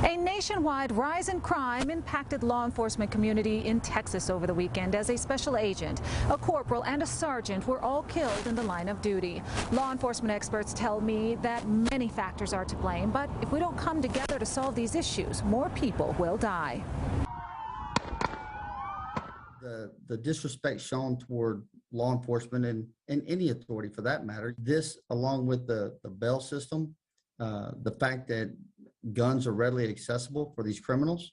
A nationwide rise in crime impacted law enforcement community in Texas over the weekend as a special agent, a corporal, and a sergeant were all killed in the line of duty. Law enforcement experts tell me that many factors are to blame, but if we don't come together to solve these issues, more people will die. The disrespect shown toward law enforcement and any authority for that matter, this along with the bail system, the fact that guns are readily accessible for these criminals,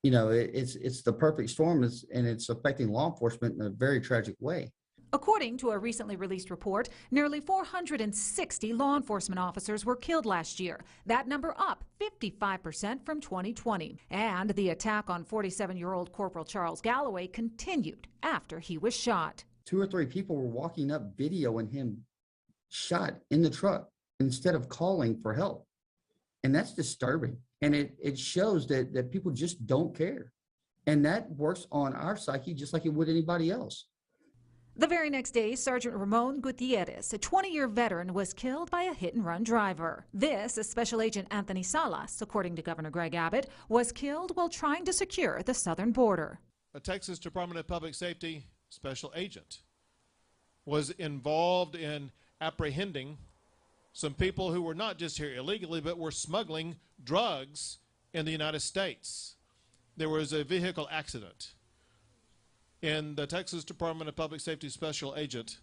you know, it's the perfect storm, and it's affecting law enforcement in a very tragic way. According to a recently released report, nearly 460 law enforcement officers were killed last year. That number up 55% from 2020. And the attack on 47-year-old Corporal Charles Galloway continued after he was shot. 2 or 3 people were walking up videoing him shot in the truck instead of calling for help. And that's disturbing. And it shows that people just don't care. And that works on our psyche just like it would anybody else. The very next day, Sergeant Ramon Gutierrez, a 20-year veteran, was killed by a hit-and-run driver. This, as Special Agent Anthony Salas, according to Governor Greg Abbott, was killed while trying to secure the southern border. A Texas Department of Public Safety special agent was involved in apprehending some people who were not just here illegally, but were smuggling drugs in the United States. There was a vehicle accident, and the Texas Department of Public Safety special agent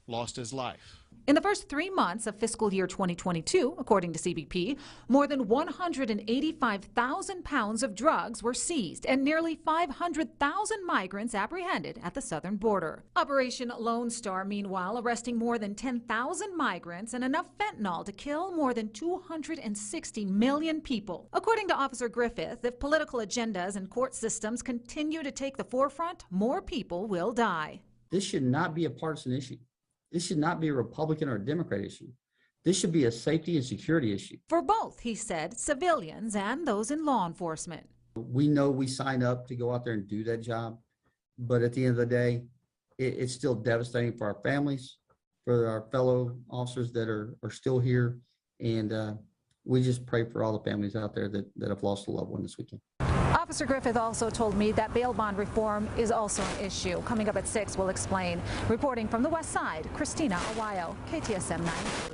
lost his life. In the first 3 months of fiscal year 2022, according to CBP, more than 185,000 pounds of drugs were seized and nearly 500,000 migrants apprehended at the southern border. Operation Lone Star, meanwhile, arresting more than 10,000 migrants and enough fentanyl to kill more than 260 million people. According to Officer Griffith, if political agendas and court systems continue to take the forefront, more people will die. This should not be a partisan issue. This should not be a Republican or a Democrat issue. This should be a safety and security issue. For both, he said, civilians and those in law enforcement. We know we signed up to go out there and do that job, but at the end of the day, it's still devastating for our families, for our fellow officers that are still here, and we just pray for all the families out there that have lost a loved one this weekend. Officer Griffith also told me that bail bond reform is also an issue. Coming up at 6, we'll explain. Reporting from the West Side, Christina, Aguayo, KTSM 9 News.